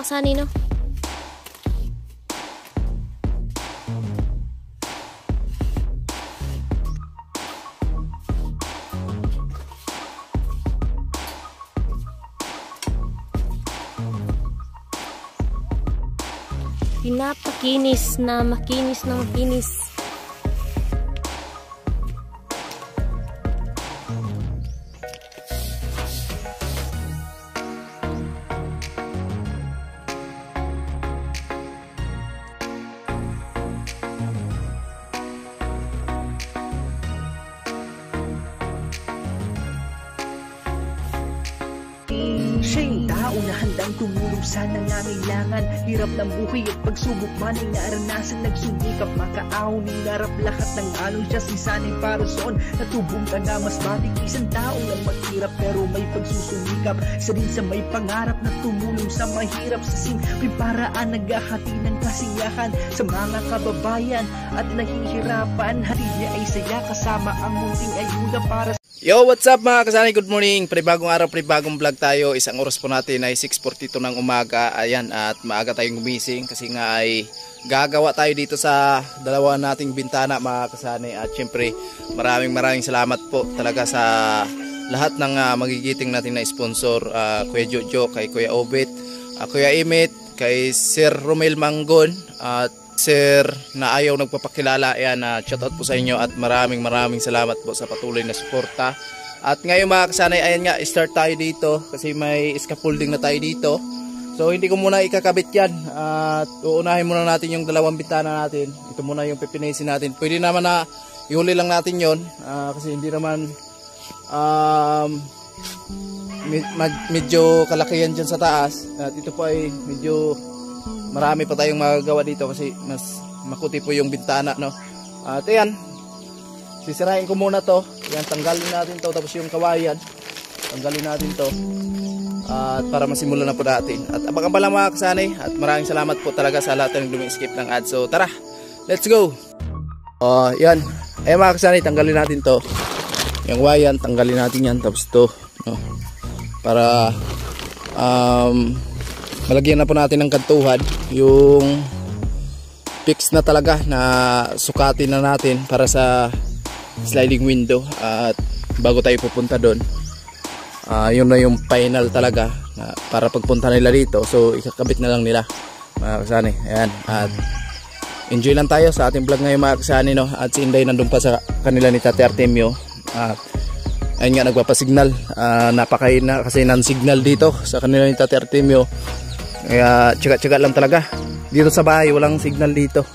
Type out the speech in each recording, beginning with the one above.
mga kasani, no? Pinapakinis na makinis na makinis. Siya yung tao na handang tumulong sa nangangailangan. Hirap ng buhay at pagsubok man ay naranasan. Nagsumikap makaahon, hinarap lahat ng alon. Siya sisanay para soon, natubong ka na mas matig. Isang tao lang maghirap pero may pagsusumikap. Isa din sa may pangarap na tumulong sa mahirap. Sa simpleng paraan naghahati ng kasiyahan sa mga kababayan at nahihirapan. Hati niya ay saya kasama ang munting ayuda para. Yo, what's up mga kasani? Good morning. Panibagong araw, panibagong vlog tayo. Isang oras po natin ay 6:42 ng umaga. Ayan, at maaga tayong gumising kasi nga ay gagawa tayo dito sa dalawa nating bintana mga kasani. At syempre, maraming salamat po talaga sa lahat ng magigiting natin na sponsor. Kuya Jojo, kay Kuya Obet, Kuya Imit, kay Sir Romel Manggon, at Sir na ayaw nagpapakilala. Ayan, shoutout po sa inyo at maraming salamat po sa patuloy na suporta. At ngayon mga kasanay, ayan nga, start tayo dito kasi may scaffolding na tayo dito. So hindi ko muna ikakabit yan at uunahin muna natin yung dalawang bintana natin. Ito muna yung pipinisin natin. Pwede naman na ihuli lang natin yon kasi hindi naman medyo kalakihan dyan sa taas. At ito po ay medyo marami pa tayong magagawa dito kasi mas makuti po yung bintana, no? At ayan, sisirain ko muna to. Ayan, tanggalin natin to. Tapos yung kawayan, tanggalin natin to. At para masimulan na po natin. At abangan pa lang mga kasanay. At maraming salamat po talaga sa lahat ng dumi-skip ng ads. So tara, let's go! Yan, ayan mga kasanay, tanggalin natin to. Yung kawayan, tanggalin natin yan. Tapos to, no? Para malagyan na po natin ng kantuhan, yung fix na talaga na sukatin na natin para sa sliding window. At bago tayo pupunta doon, yun na yung final talaga para pagpunta nila dito. So ikakabit na lang nila mga kasani. Ayan, at enjoy lang tayo sa ating vlog ngayon mga kasani, no? At si Inday nandun pa sa kanila ni Tate Artemio. At ayun nga, nagpapasignal. Napakain na kasi non-signal dito sa kanila ni Tate Artemio. Kaya tsaga-tsaga lang talaga. Dito sa bahay walang signal dito.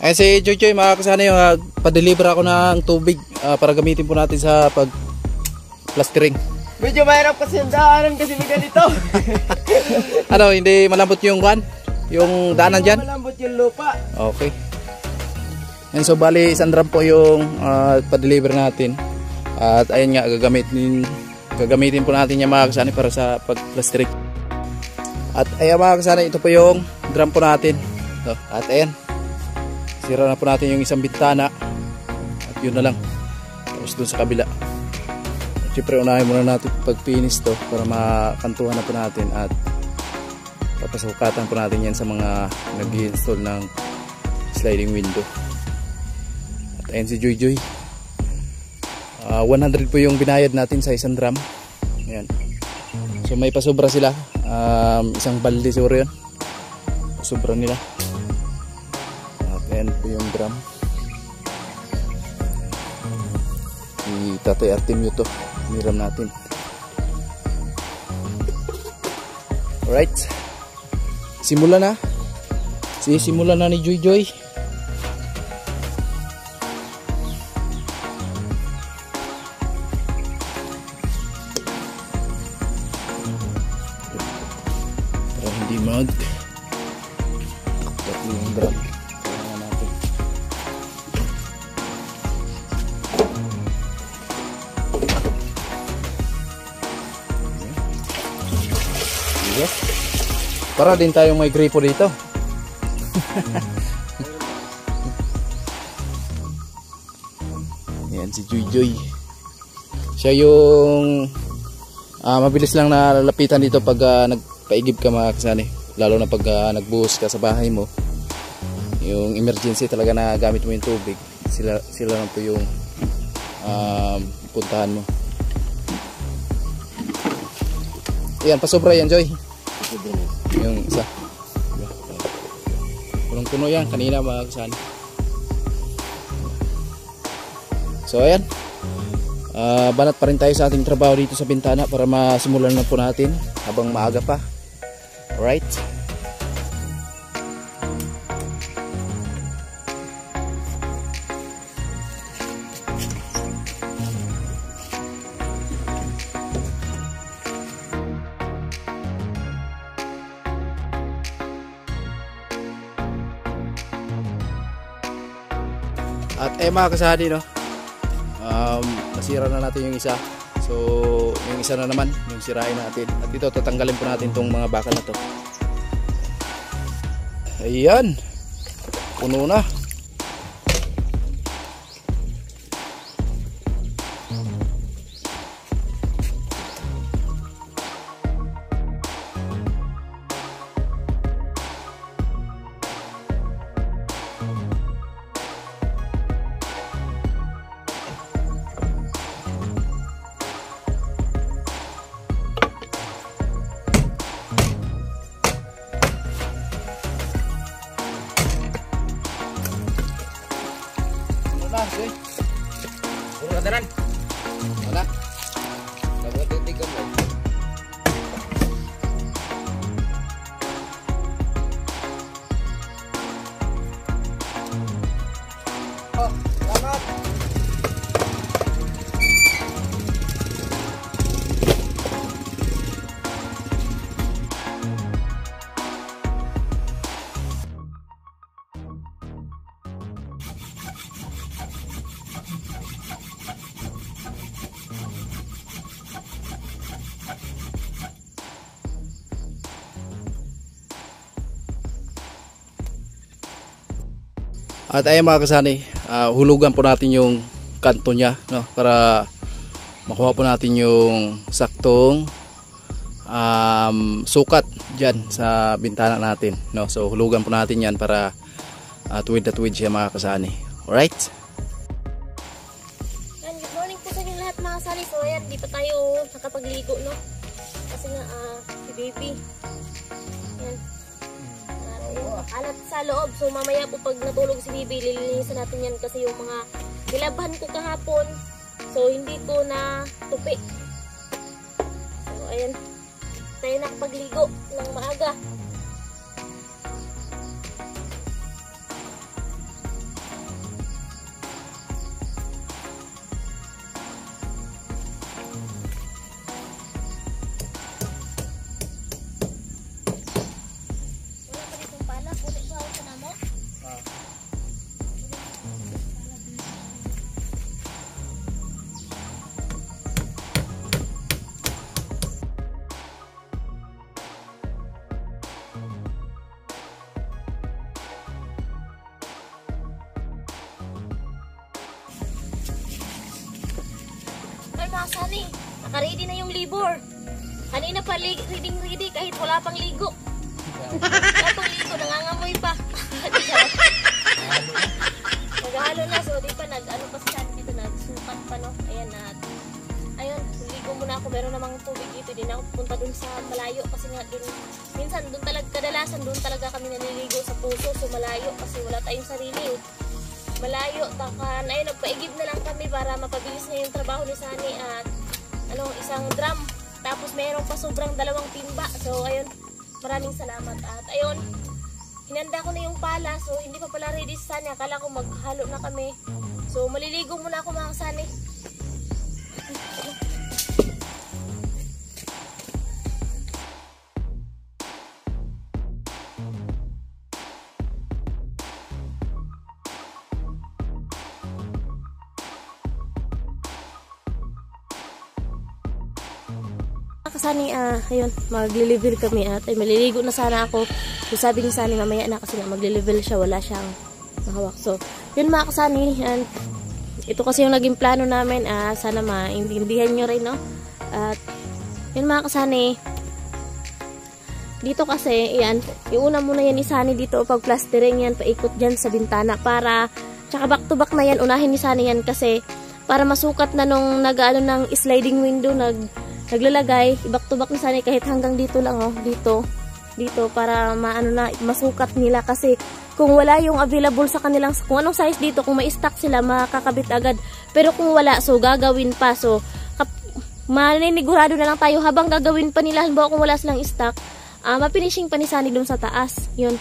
Ay si Jojoy mga kasana, yung pa-deliver ako ng tubig. para gamitin po natin sa pag plastering. Medyo mahirap kasi yung daanan kasi may ganito. Ano, hindi malambot yung kwan? Yung daanan dyan? Malambot yung lupa. Okay. And so bali isang drum po yung pa-deliver natin. At ayun nga, gagamitin po natin yung mga kasani para sa pag-plastering. At ayan mga kasani, ito po yung drum po natin. So, at ayan, sira na po natin yung isang bintana. At yun na lang. Tapos dun sa kabila. Siyempre unahin muna natin pag-finish to para makantuhan na po natin at papasukatan po natin yan sa mga nag-install ng sliding window. At ayan si Joy Joy. 100 po yung binayad natin sa isang drum. Ayan. So may pasobra sila. Isang balde siguro yun. Pasobra nila. At ayan po yung drum. Si Tatay Artemio to. Niram natin. Alright. Simula na. Simula na ni Joy Joy. Para hindi mag tapos yung drum. Kailangan natin. Para din tayong may gripo dito. Yan si Joy Joy. Siya yung mabilis lang na lalapitan dito pag nagpaigib ka mga kasani. Lalo na pag nagbuhos ka sa bahay mo. Yung emergency talaga na gamit mo yung tubig. Sila lang po yung puntahan mo. Yan, pasobra yan Joy. Yung isa. Punong-puno yan. Kanina mga kasani. So ayan. Banat pa rin tayo sa ating trabaho dito sa bintana para masimulan na po natin habang maaga pa. Alright. At mga kasadi, no, nasira na natin yung isa. So yung isa na naman yung sirain natin. At ito tatanggalin po natin tong mga bakal na to. Ayan, puno na. Okay. Puro katanan. Wala. Nagatitig ka mo. Oh, salamat. At ayun mga kasani, hulugan po natin yung kanto niya, no, para makuha po natin yung saktong sukat dyan sa bintana natin, no. So hulugan po natin yan para tuwid na tuwid siya mga kasani. Alright? And good morning po sa inyo lahat mga kasani. So ayan, di pa tayo nakapagligo, no, kasi nga si baby yan alat sa loob. So mamaya po pag natulog si Bibi, lilinisan natin yan kasi yung mga nilabhan ko kahapon, so hindi ko na tupi. So ayan, tayo nakapagligo ng maaga. mga sani. Naka-ready na yung libor. Kanina pa ready kahit wala pang ligo. Wala pang ligo, nangangamoy pa. Naghahalo na, so di pa nag-ano pa siya dito, nagsukat pa no. Ayan at ayun, ligo muna ako. Meron namang tubig dito, di na ako pupunta dun sa malayo kasi nga dun, minsan dun talaga, kadalasan dun talaga kami naliligo sa puso, so malayo kasi wala tayong sarili. Malayo, takan, ayun, nagpaigib na lang kami para mapabilis na yung trabaho ni Sunny at ano, isang drum. Tapos meron pa sobrang 2 timba. So ayun, maraming salamat. At ayun, hinanda ko na yung pala. So hindi pa pala ready si Sunny. Akala ko maghalo na kami. So maliligo muna ako mga Sunny. Kasani, ayun, magle-level kami at ay maliligo na sana ako. So sabi ni Sunny mamaya na kasi nga magle-level siya, wala siyang mahawak. So yun mga kasani, and ito kasi yung naging plano namin, sana maintindihan nyo rin, no? At yun mga kasani, dito kasi, yan, iuna muna yan ni Sunny dito pag plastering yan, paikot dyan sa bintana para, tsaka back to back na yan, unahin ni Sunny yan kasi para masukat na nung nag-ano ng sliding window, naglalagay, back to back ni Sunny kahit hanggang dito lang, oh, dito para maano na, masukat nila kasi kung wala yung available sa kanilang, kung anong size dito, kung may stock sila, makakabit agad. Pero kung wala, so gagawin pa. So, maninigurado na lang tayo habang gagawin pa nila. Halimbawa kung wala silang stock, mafinishing pa ni Sunny dun sa taas. Yun.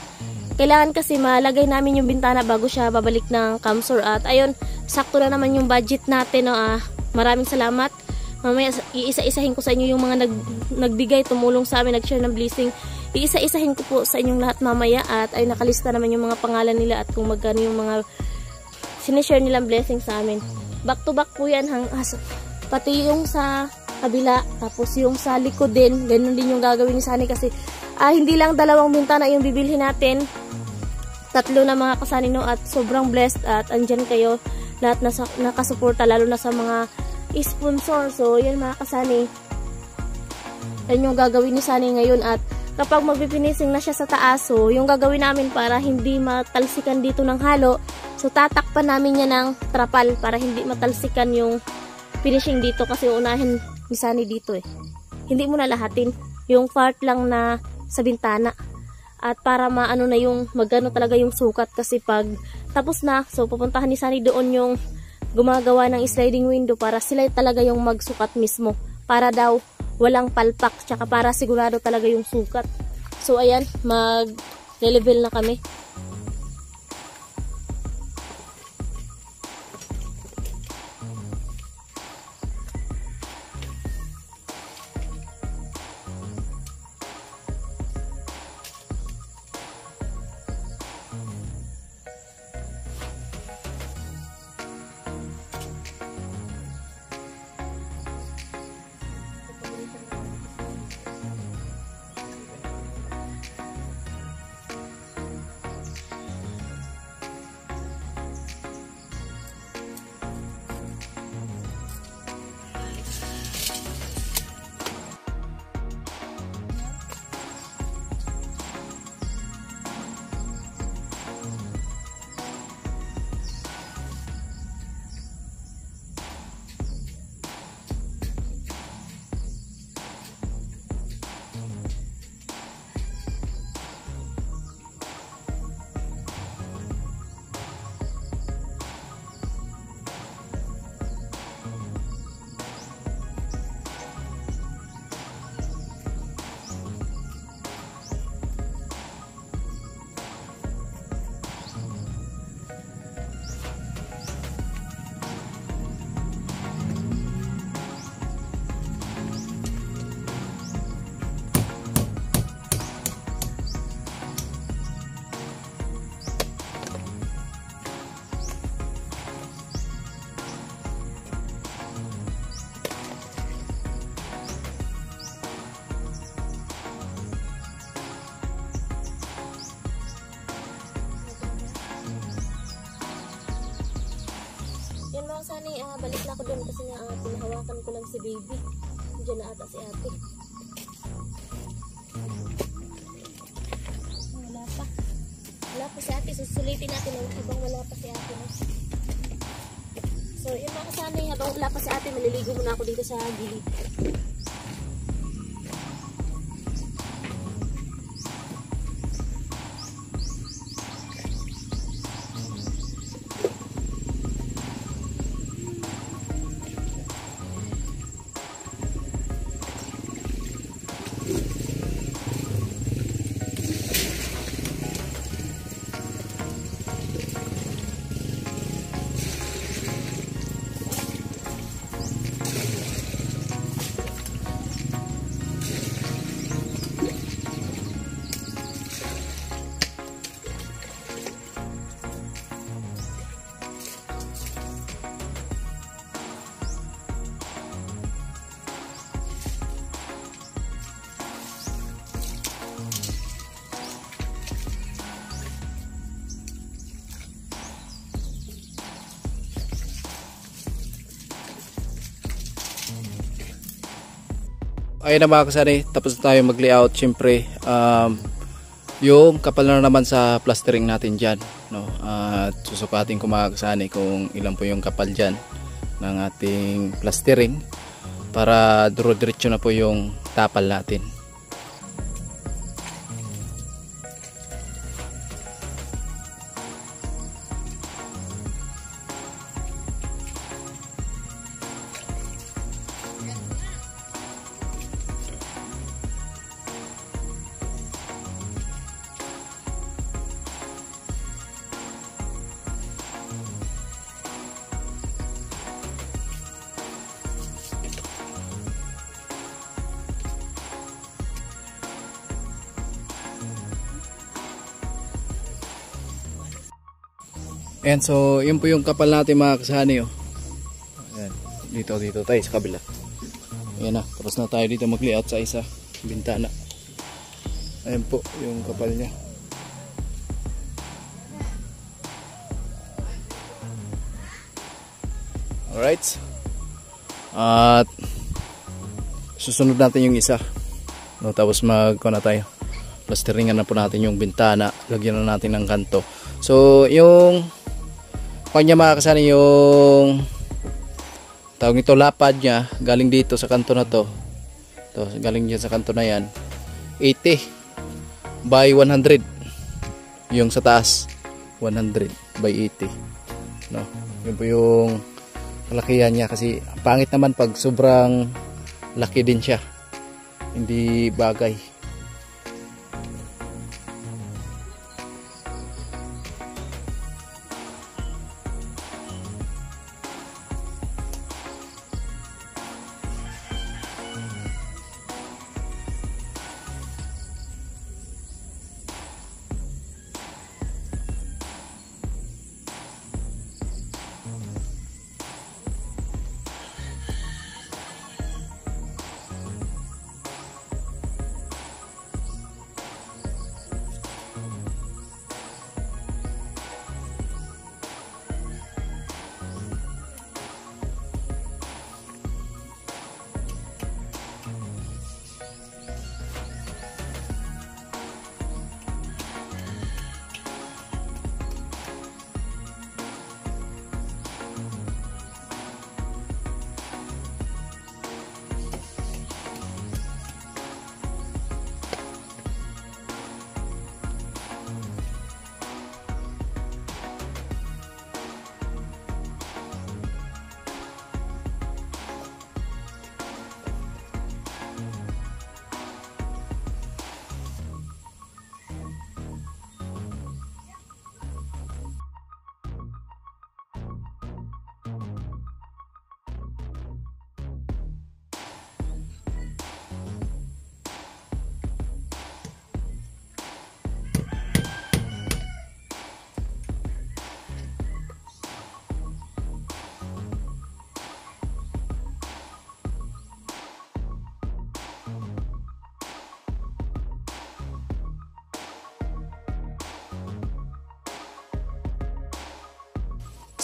Kailangan kasi malagay namin yung bintana bago siya babalik ng camsor. At ayun, sakto na naman yung budget natin. No? Maraming salamat. Mamaya, iisa-isahin ko sa inyo yung mga nagbigay, tumulong sa amin, nag-share ng blessing. Iisa-isahin ko po sa inyong lahat mamaya at ay nakalista naman yung mga pangalan nila at kung magkano yung mga sinishare nilang blessing sa amin. Back to back po yan, pati yung sa kabila, tapos yung sa likod din, ganun din yung gagawin ni Sunny kasi hindi lang 2 bintana yung bibilhin natin, 3 na mga kasani, no, at sobrang blessed at andyan kayo lahat na nakasuporta, lalo na sa mga sponsor. So yan mga kasani, yan yung gagawin ni Sunny ngayon at kapag magpipinising na siya sa taas, so yung gagawin namin para hindi matalsikan dito ng halo, so tatakpan namin yan ng trapal para hindi matalsikan yung finishing dito kasi unahin ni Sunny dito hindi mo na lahatin yung part lang na sa bintana at para maano na yung magano talaga yung sukat kasi pag tapos na, so pupuntahan ni Sunny doon yung gumagawa ng sliding window para sila talaga yung magsukat mismo para daw walang palpak tsaka para sigurado talaga yung sukat. So ayan, mag-level na kami. Sunny, balik na ako dun kasi nga Pinahawakan ko lang si baby. Diyan na ata si ate. Wala pa. Wala pa si ate. Susulitin natin habang wala pa si ate. So yun mga kasanay, habang wala pa si ate, maliligo muna ako dito sa gilid. Ayun na mga kasani, tapos na tayo mag-layout. Siyempre, yung kapal na naman sa plastering natin dyan, no? At susukatin ko mga kasani kung ilan po yung kapal dyan ng ating plastering para duro-diretso na po yung tapal natin. Ayan, so yun po yung kapal natin mga kasani, oh. Ayan, dito tayo sa kabila. Ayan na, tapos na tayo dito mag-layout sa isa bintana. Ayan po yung kapal nya. Alright, at susunod natin yung isa, no, tapos magkuha na tayo, plasteringan na po natin yung bintana, lagyan na natin ng kanto. So yung kanya mga kasani, yung tawag nito lapad nya galing dito sa kanto na to, galing dyan sa kanto na yan, 80 by 100, yung sa taas 100 by 80, no? Yun po yung kalakihan nya, kasi pangit naman pag sobrang laki din siya, hindi bagay.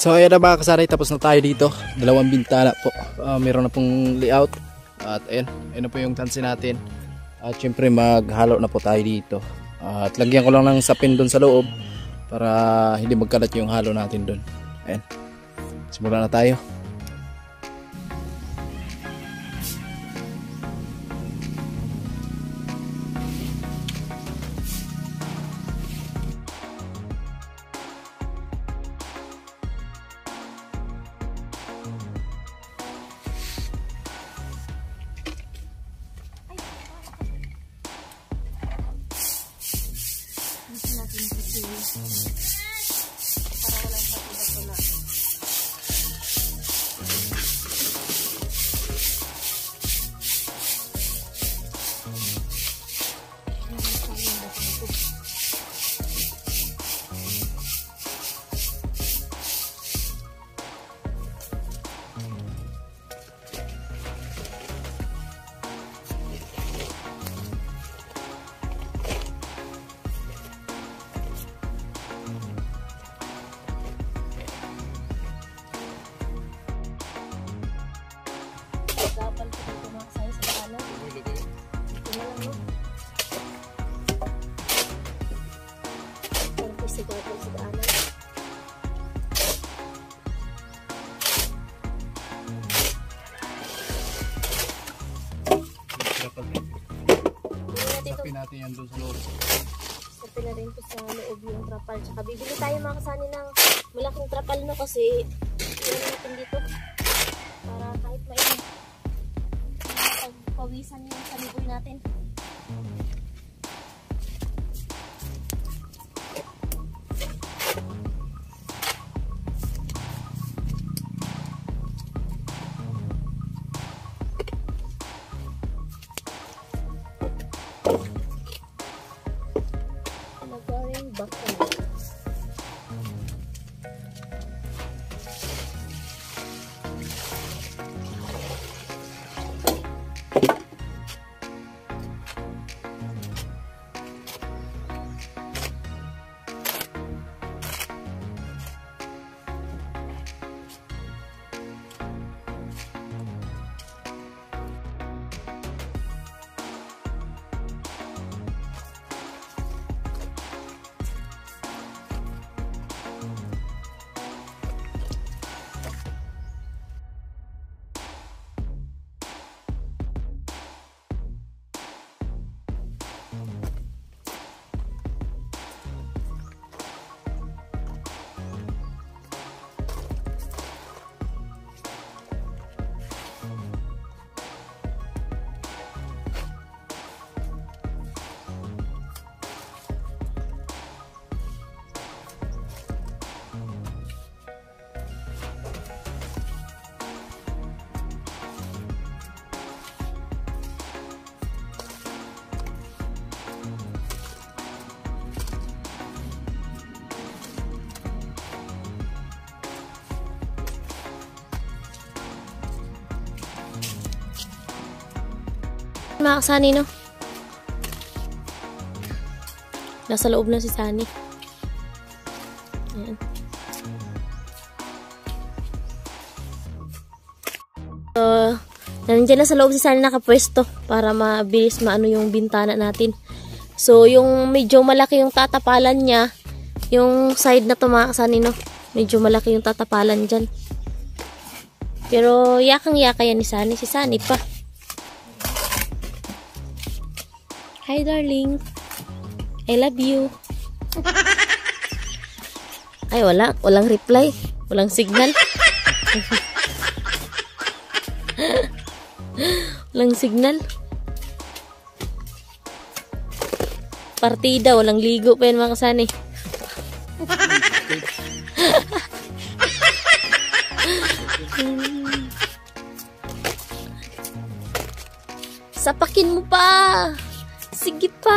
So ayan na mga kasari, tapos na tayo dito. Dalawang bintana po. Meron na pong layout. At ayan na po yung tansi natin. At syempre maghalo na po tayo dito. At lagyan ko lang ng sapin doon sa loob para hindi magkalat yung halo natin doon. Ayan. Simulan na tayo. Gapal ko dito mga kasari sa kanan. Ito na lang, no? Parang po si gapal sa kanan. Sapin natin yan doon sa loob. Sapin na rin po sa loob yung trapal. Tsaka bibili tayo mga kasani ng malaking trapal, no? Kasi yun natin dito. Para kahit mainit. Pawisan yung saliboy natin. Nagaring bakal. Mga kasani, no? Nasa loob na si Sani. Ayan. Nandiyan na sa loob si Sani nakapwesto para mabilis maano yung bintana natin. So, yung medyo malaki yung tatapalan niya, yung side na to mga kasani, no? Medyo malaki yung tatapalan dyan. Pero yakang-yaka yan ni Sani. Si Sani pa. Hi darling. I love you. Ay walang reply. Walang signal. Walang signal. Partida, walang ligo pa yan mga kasani. Sapakin mo pa. Sige pa.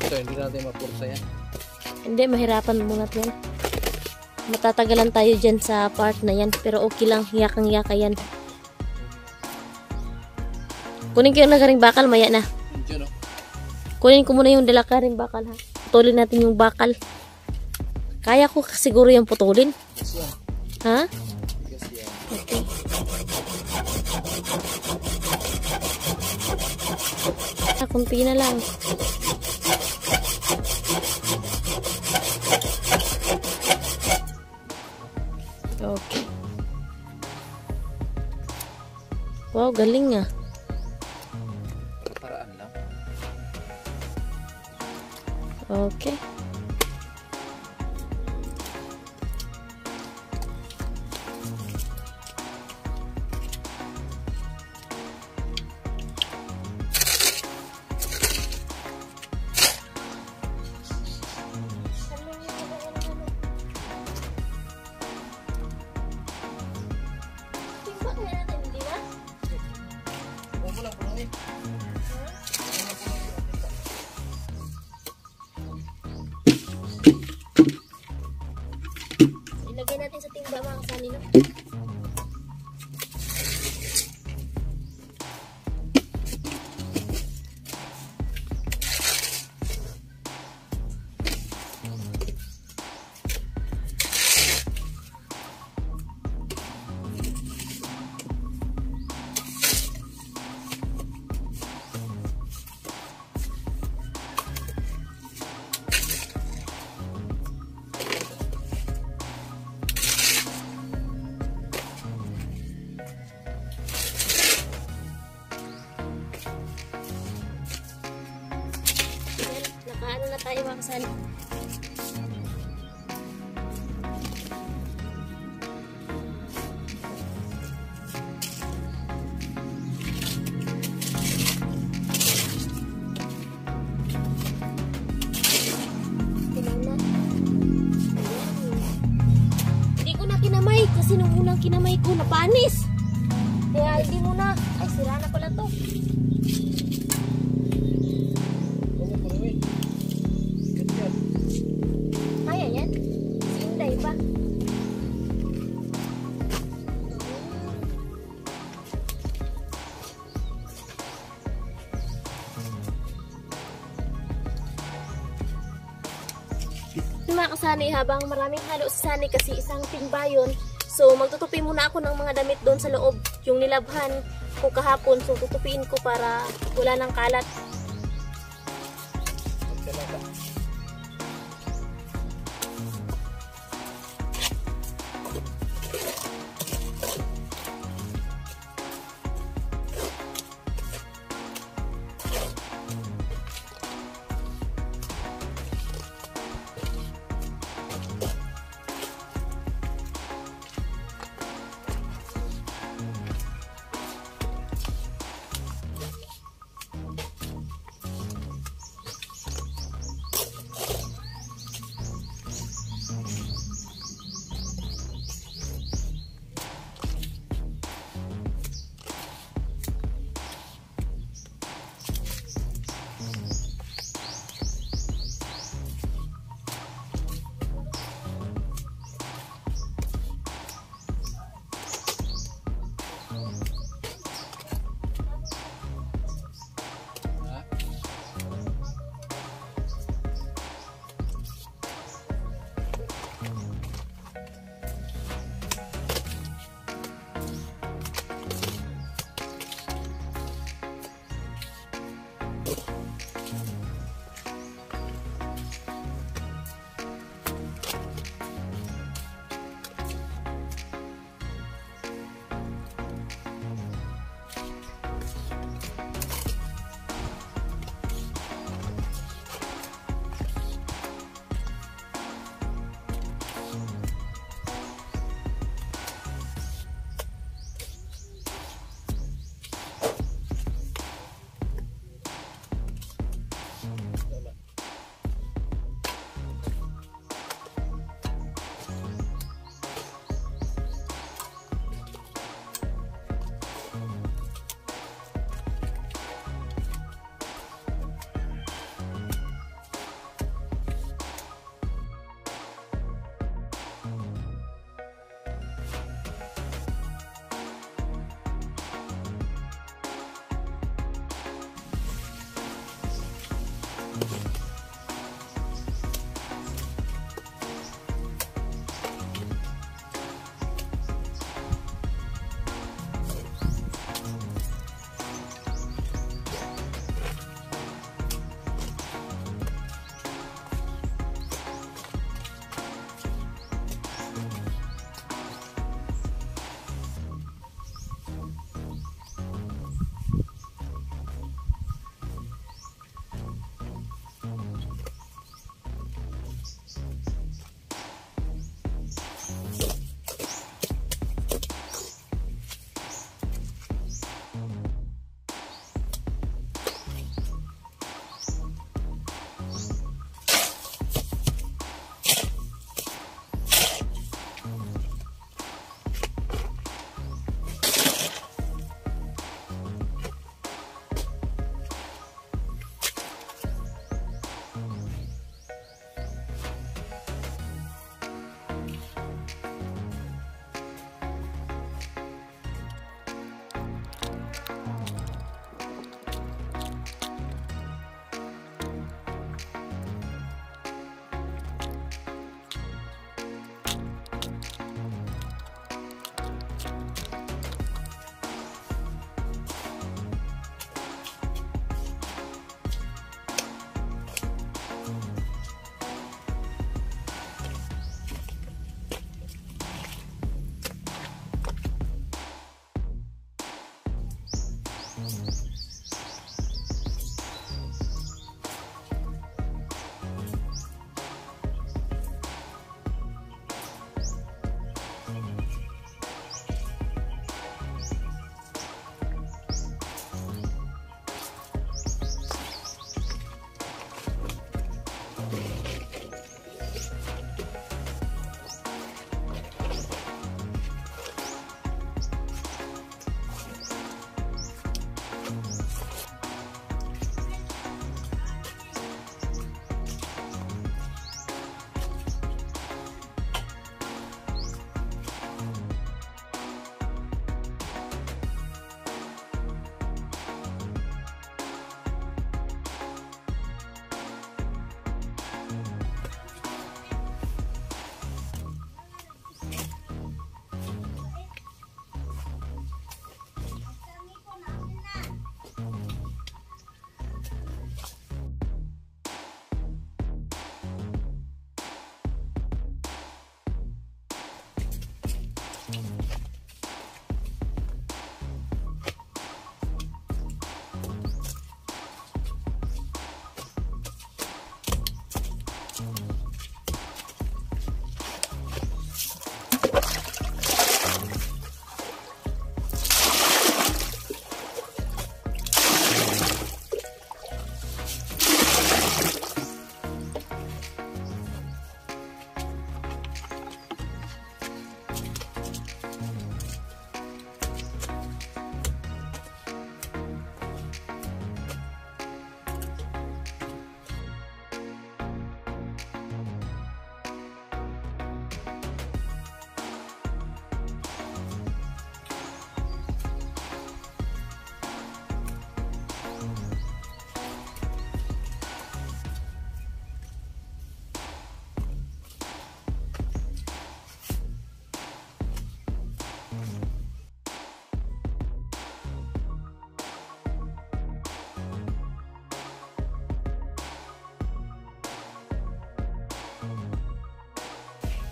Ito, hindi natin mapursa yan. Hindi, mahirapan muna yan. Matatagalan tayo dyan sa part na yan. Pero okay lang, yakang-yaka yan. Kunin ko yung nagaring bakal, maya na. Diyan, oh. Kunin ko muna yung dalakaring bakal, ha. putulin natin yung bakal. Kaya ko siguro yung putulin. Ha? Okay. Kunti na lang. Okay. Wow, galing ah. Paraan lang. Okay. Ilagay natin sa timba mga kasani, no? Nakaano na tayo mga kasali. Hindi ko na kinamay kasi nung unang kinamay ko napanis. Kaya hindi mo na. Ay, sira na pala to. Kaya yan? Sinday pa. Mga kasani, habang maraming halo sa sani kasi isang timba yun. So magtutupi muna ako ng mga damit doon sa loob. Yung nilabhan ko kahapon, so tutupiin ko para wala ng kalat.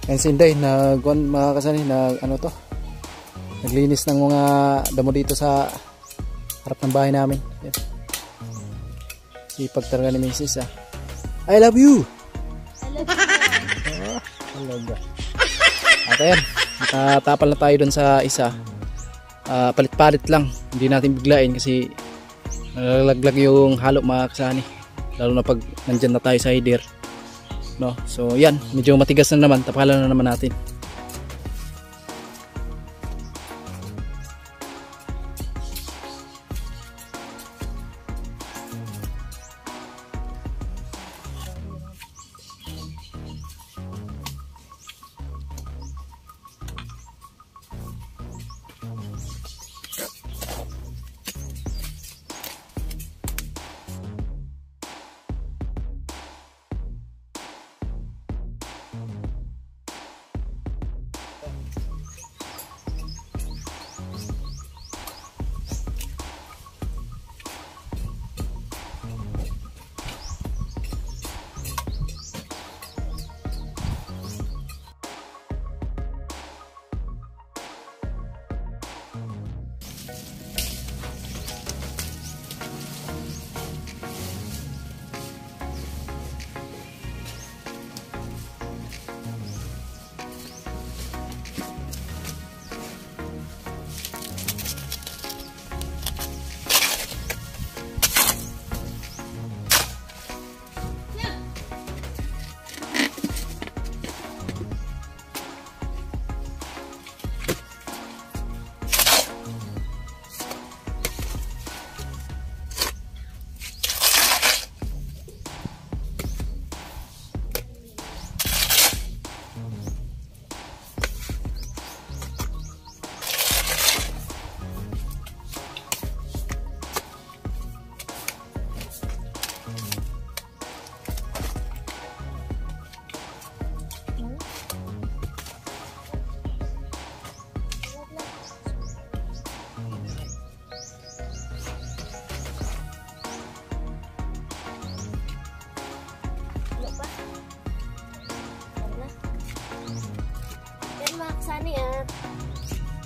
And Sinday, mga kasani, naglinis ng mga damo dito sa harap ng bahay namin. Yan. Sipag talaga ni Mrs. I love you! I love you. At ayan, nakatapal na tayo dun sa isa. Palit-palit lang, hindi natin biglain kasi nalalaglag yung halo mga kasani. Lalo na pag nandyan na tayo sa header. No? So yan, medyo matigas na naman, tapalan na naman natin.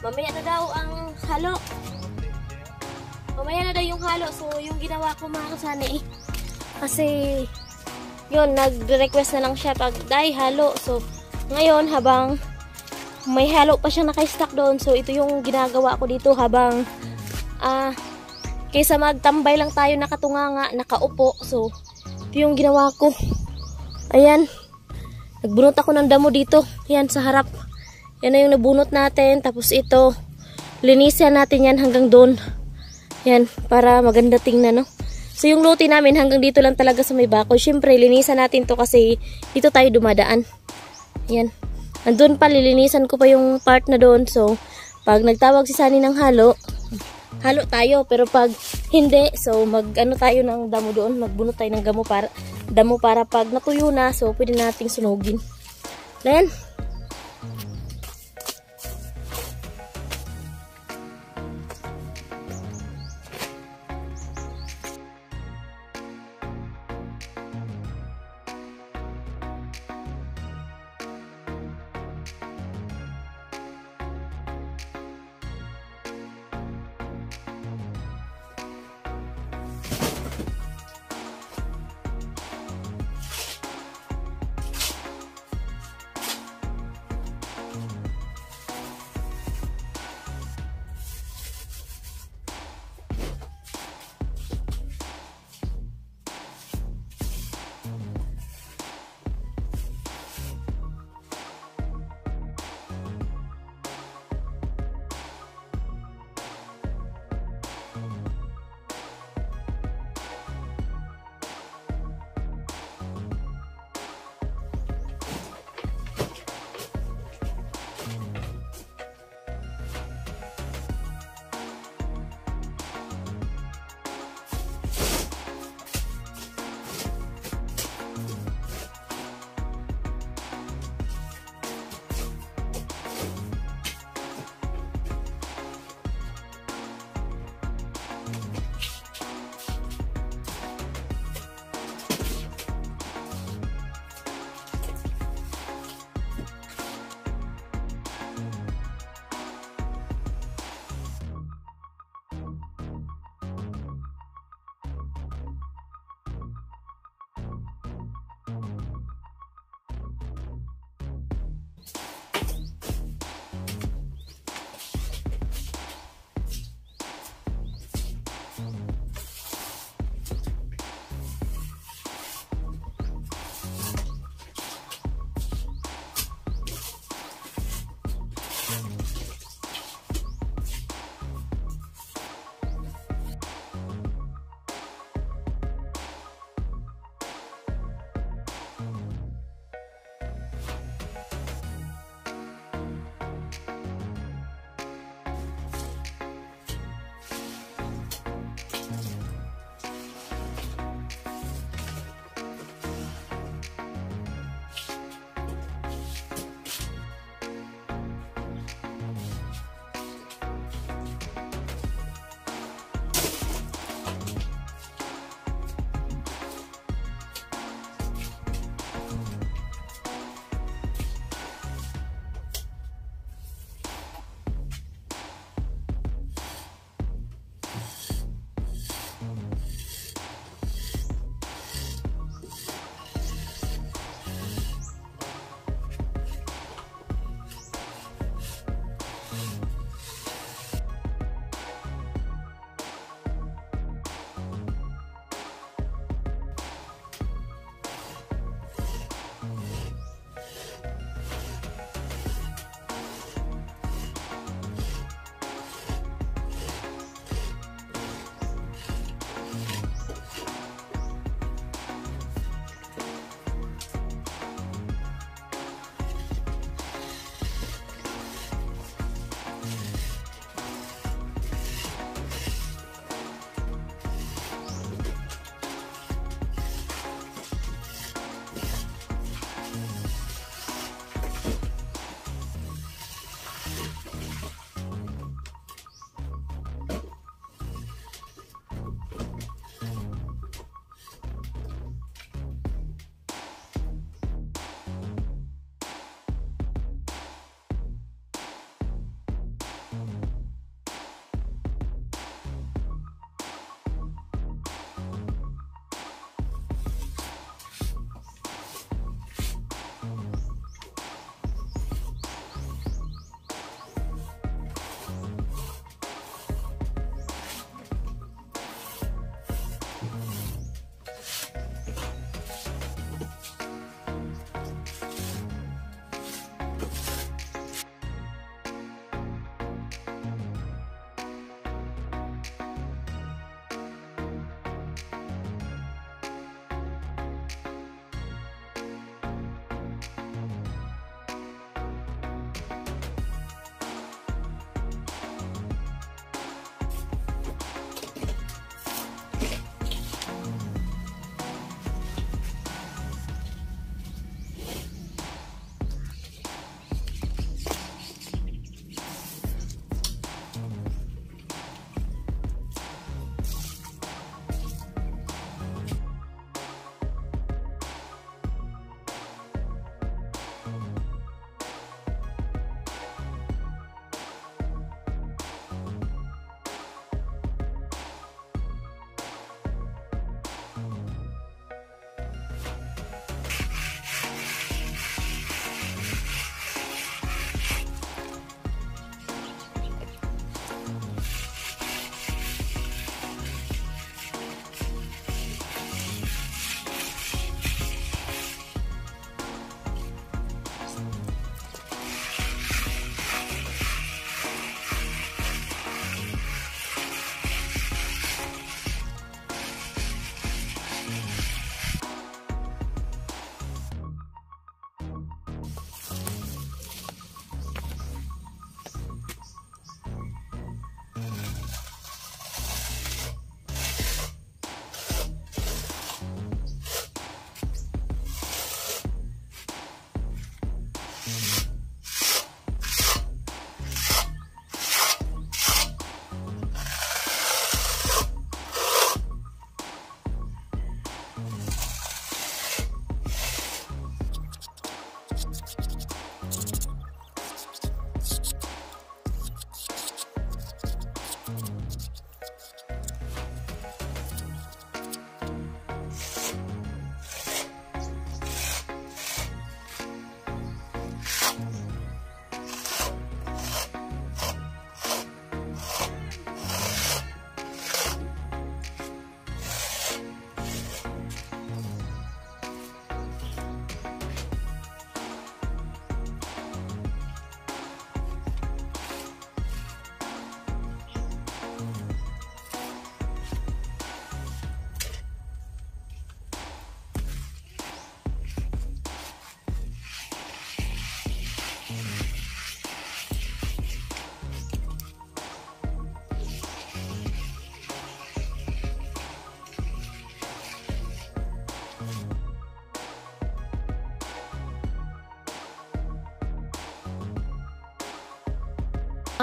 Mamaya na daw ang halo. Mamaya na daw yung halo. So, yung ginawa ko mga kasani kasi yun, nag-request na lang siya pag dahil halo. So, ngayon habang may halo pa siyang naka-stack doon. So, ito yung ginagawa ko dito habang kaysa magtambay lang tayo nakatunganga, nakaupo. So, ito yung ginawa ko. Ayan. Nagbunot ako ng damo dito. Ayan, sa harap. Yan na yung nabunot natin. Tapos ito, linisan natin yan hanggang doon. Yan, para maganda tingnan, no? So, yung lote namin hanggang dito lang talaga sa may bako. Siyempre, linisan natin to kasi dito tayo dumadaan. Yan. Andun pa, lilinisan ko pa yung part na doon. So, pag nagtawag si Sunny ng halo, halo tayo. Pero pag hindi, so mag-ano tayo ng damo doon. Magbunot tayo ng damo para pag natuyo na, so pwede nating sunugin. Then,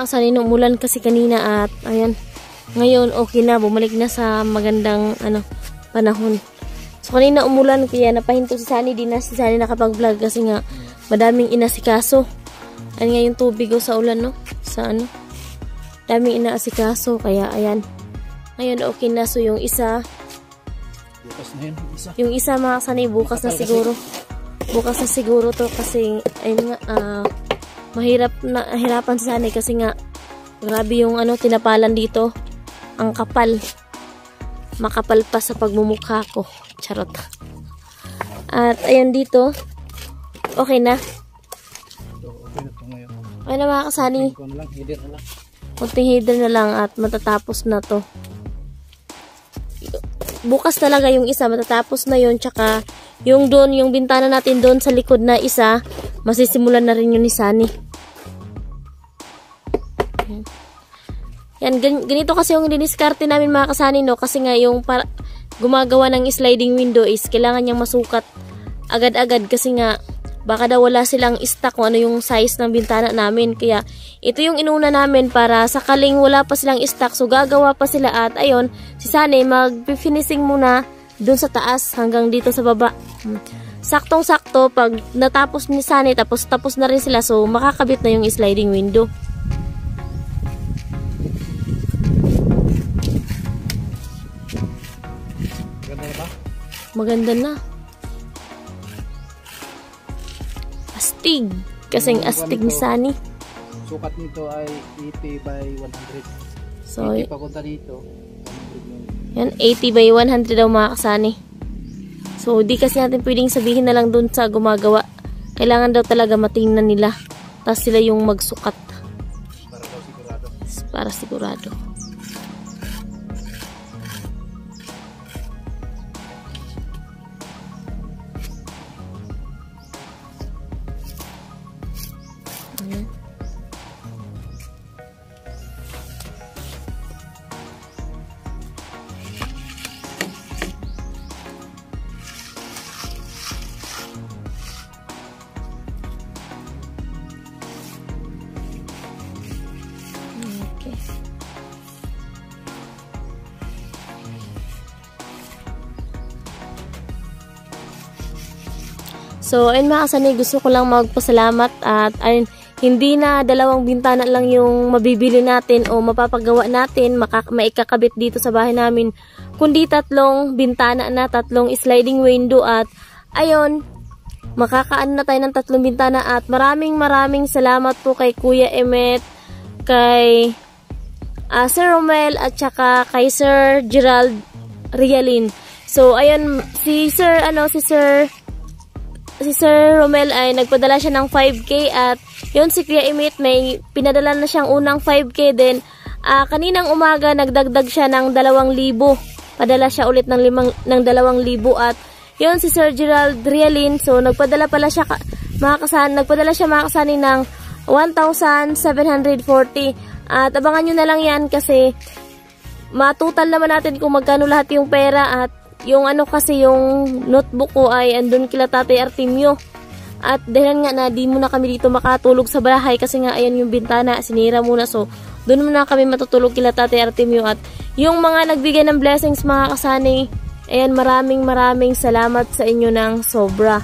Kasani nung umulan kasi kanina at ayan. Ngayon okay na, bumalik na sa magandang panahon. So kanina umulan kaya napahinto si Sunny, di na si Sunny nakapag-vlog kasi nga madaming inasikaso. Ayan nga yung tubig sa ulan no, sa daming inaasikaso kaya ayan. Ngayon okay na, so yung isa bukas na yun, yung isa mga Sunny bukas na siguro. Bukas na siguro to kasi ayun nga mahirapan si Sunny kasi nga grabe yung tinapalan dito. Ang kapal. Makapal pa sa pagmumukha ko. Charot. At ayun dito. Okay na. Okay na ito ngayon. Okay na mga kasani. Kunting header na lang at matatapos na to. Bukas talaga yung isa. Matatapos na yun. Tsaka yung doon, yung bintana natin doon sa likod na isa, masisimulan na rin yun ni Sunny. Yan, ganito kasi yung diniskarte namin mga kasani no, kasi nga yung gumagawa ng sliding window is kailangan niyang masukat agad-agad kasi nga baka daw wala silang stock kung ano yung size ng bintana namin, kaya ito yung inuna namin para sakaling wala pa silang stock, so gagawa pa sila at ayun, si Sunny mag-finishing muna dun sa taas hanggang dito sa baba. Saktong-sakto pag natapos ni Sunny tapos na rin sila, so makakabit na yung sliding window. Maganda na. Astig. Kasing astig ni Sunny. Sukat nito ay 80 by 100. So, 80 papunta dito. Yan, 80 by 100 daw mga kasani. So, di kasi natin pwedeng sabihin na lang dun sa gumagawa. Kailangan daw talaga matingnan nila. Tapos sila yung magsukat. Para daw sigurado. Para sigurado. Okay. So, ayun mga kasani, gusto ko lang magpasalamat at ayun, hindi na 2 bintana lang yung mabibili natin o mapapagawa natin, maikakabit dito sa bahay namin, kundi 3 bintana na, 3 sliding window at ayun, makakaano na tayo ng 3 bintana at maraming salamat po kay Kuya Emmet, kay Sir Romel at saka kay Sir Gerald Rialin. So ayun, si Sir Romel ay nagpadala siya ng 5K at yun si Kuya Emmet may pinadala na siyang unang 5K, then kaninang umaga nagdagdag siya ng 2,000. Padala siya ulit ng 2,000 at yun si Sir Gerald Rialin, so nagpadala siya mga kasani ng 1,740. At abangan nyo na lang yan kasi matutal naman natin kung magkano lahat yung pera at yung kasi yung notebook ko ay andun kila Tatay Artemio. At dahil nga na di muna kami dito makatulog sa bahay kasi nga ayan yung bintana sinira muna, so doon muna kami matutulog kila Tatay Artemio. At yung mga nagbigay ng blessings mga kasani, ayan, maraming salamat sa inyo ng sobra.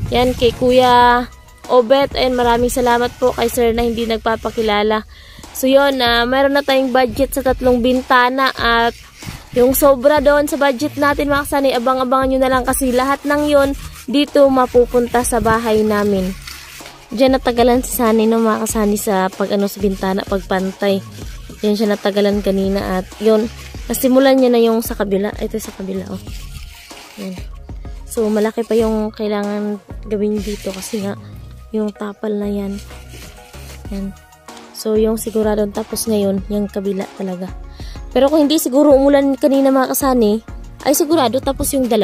Yan kay Kuya Obet, ayan, maraming salamat po kay Sir na hindi nagpapakilala. So yun, mayroon na tayong budget sa 3 bintana at yung sobra doon sa budget natin mga kasani, abang-abangan nyo na lang kasi lahat ng yun dito mapupunta sa bahay namin. Diyan natagalan si Sunny no mga kasani sa sa bintana, pagpantay. Diyan siya natagalan kanina at yun, nasimulan niya na yung sa kabila. Ito sa kabila oh. Yan. So malaki pa yung kailangan gawin dito kasi nga yung tapal na yan. Yan. So, yung sigurado tapos ngayon, yung kabila talaga. Pero kung hindi siguro umulan kanina mga kasani, ay sigurado tapos yung 2.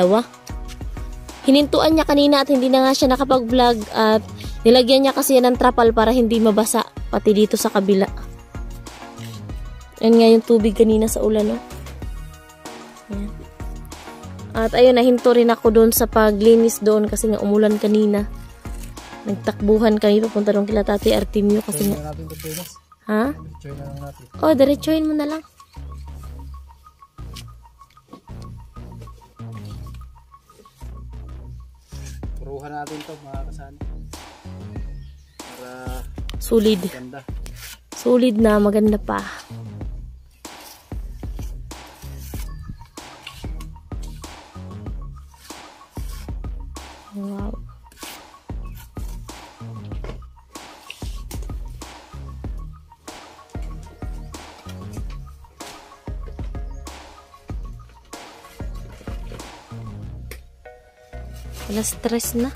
Hinintuan niya kanina at hindi na nga siya nakapag-vlog at nilagyan niya kasi yan ng trapal para hindi mabasa, pati dito sa kabila. Yan nga yung tubig kanina sa ulan, no? Yan. At ayun, nahinto rin ako doon sa paglinis doon kasi nga umulan kanina. Nagtakbuhan kami papunta doon kila Tatay Artemio kasi nga. Ha? Diretsuhin na lang natin. Oh, diretsuhin mo na lang. Puruhan natin to mga kasani. Para Solid. ganda. Solid na, maganda pa. Wow. Wala stress na.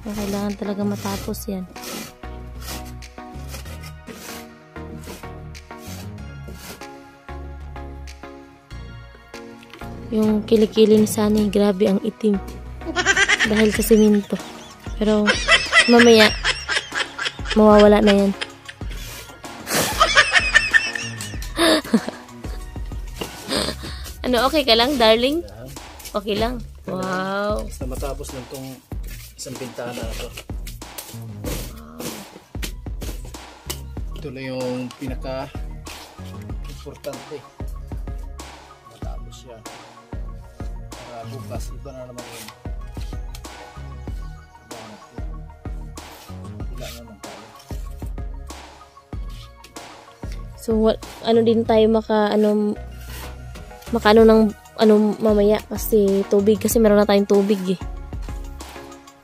Kailangan talaga matapos yan. Yung kilikili ni Sunny, grabe ang itim. Dahil sa simento. Pero mamaya, mawawala na yan. Ano, okay ka lang, darling? Okay lang. Wow. Basta matapos lang tong isang bintana na to. Ito lang yung pinaka importante. Matapos yan. Para bukas, iba na naman yun. Wala naman tayo. So, ano din tayo makaano ng mamaya kasi tubig, kasi meron na tayong tubig eh.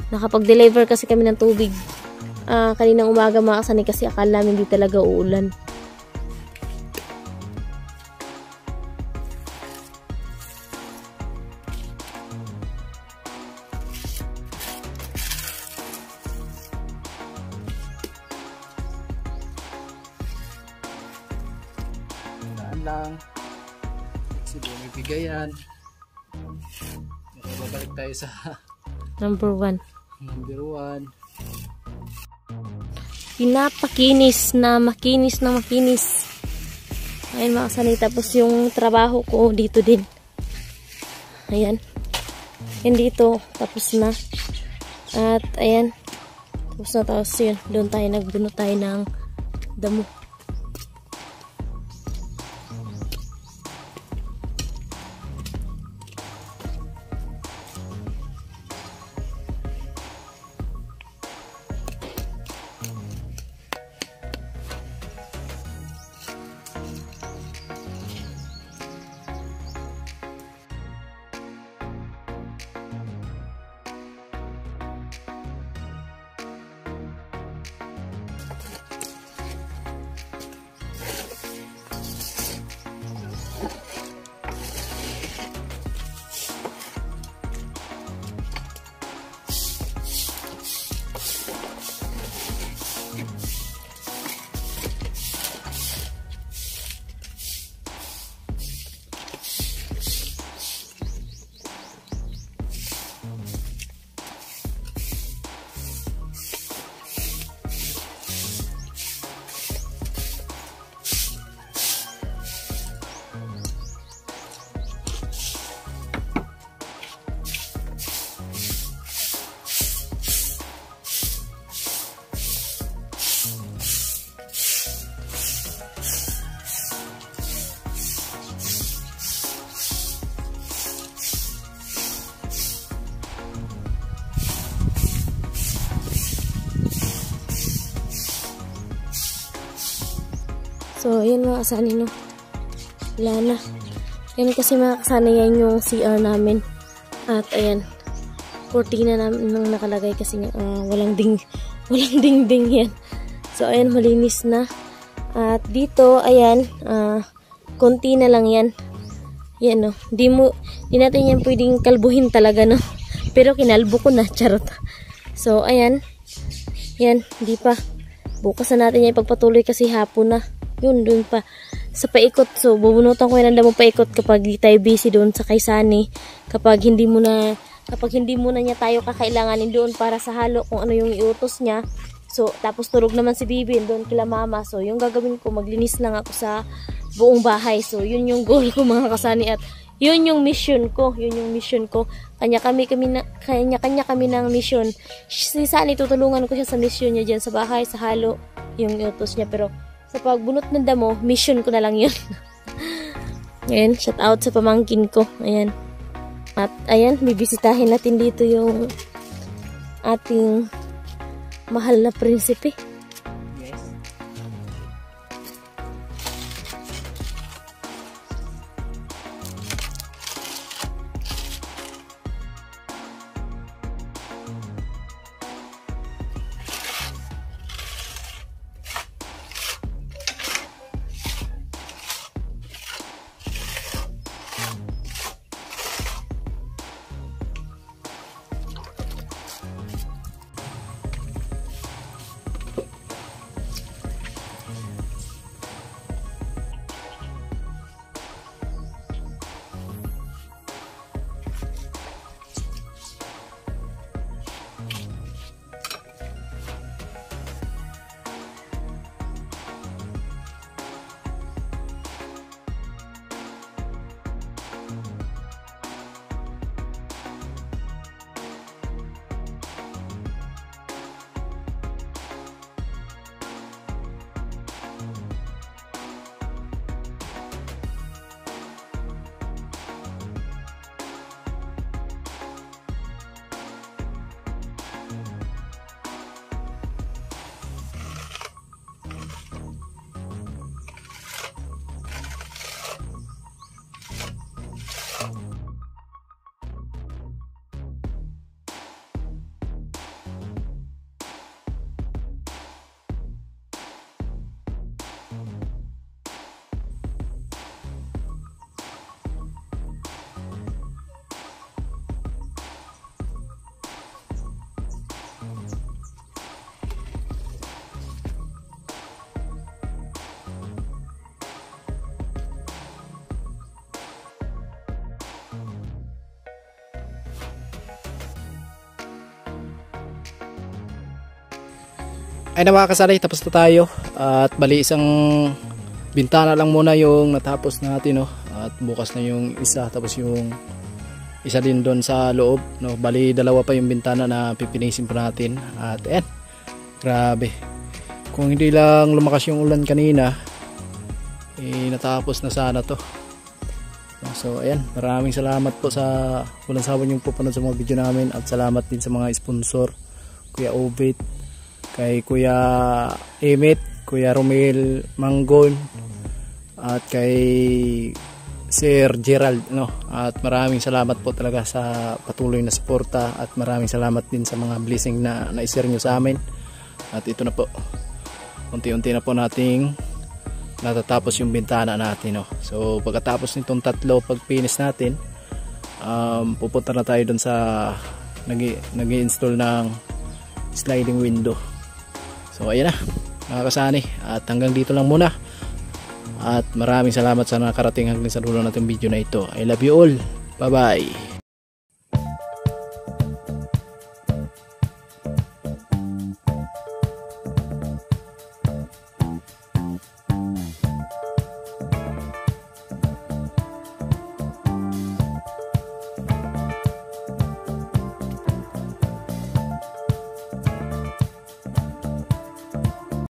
Nakapag-deliver kasi kami ng tubig kaninang umaga mga kasani, kasi akala namin hindi talaga uulan. Hinaan lang. Kasi bumibigayan. Babalik tayo sa Number 1. number 1. Pinapakinis na makinis. Ayun mga kasani, tapos yung trabaho ko dito din. Ayan. Yan dito, tapos na. At ayan. Tapos yun. Doon tayo nagbuno tayo ng damo. So, ayan mga kasani, no. Wala na. Yan kasi mga kasani, yan yung CR namin. At ayan, cortina namin nang nakalagay kasi walang dingding yan. So, ayan, malinis na. At dito, ayan, konti na lang yan. Yan, no. Di natin yan pwedeng kalbuhin talaga, no. Pero kinalbo ko na, charot. So, ayan. Yan, di pa. Bukas na natin yan ipagpatuloy kasi hapon na. Yun, dun pa. Sa paikot. So, bubunutan ko yan ang damong paikot kapag di tayo busy doon sa kay Sunny. Kapag hindi mo na niya tayo kakailanganin doon para sa halo kung ano yung iutos niya. So, tapos turog naman si Bibi doon kila mama. So, yung gagawin ko, maglinis lang ako sa buong bahay. So, yun yung goal ko mga kasani. At Yun yung mission ko. Kanya-kanya kami ng mission. Si Sunny, tutulungan ko siya sa mission niya dyan sa bahay, sa halo, yung utos niya. Pero sa pagbunot ng damo, mission ko na lang yun. Ayan, shout out sa pamangkin ko. Ayan. At ayan, bibisitahin natin dito yung ating mahal na prinsipe. Ay na mga kasanay, tapos na tayo. At bali isang bintana lang muna yung natapos natin, no? At bukas na yung isa, tapos yung isa din doon sa loob, no? Bali dalawa pa yung bintana na pipinisin pa natin. At ayan, grabe. Kung hindi lang lumakas yung ulan kanina, natapos na sana to. So ayan, maraming salamat po sa walang sawa yung pupunod sa mga video namin. At salamat din sa mga sponsor, Kuya Ovid, kay Kuya Emit, Kuya Romel Manggon, at kay Sir Gerald, no? At maraming salamat po talaga sa patuloy na suporta, at maraming salamat din sa mga blessing na na-share nyo sa amin. At ito na po, unti-unti na po nating natatapos yung bintana natin, no? So pagkatapos nitong tatlo, pag finish natin, pupunta na tayo dun sa nag-i-install ng sliding window. So ayan na mga kasani, at hanggang dito lang muna, at maraming salamat sa nakarating hanggang sa dulo natin video na ito. I love you all, bye bye.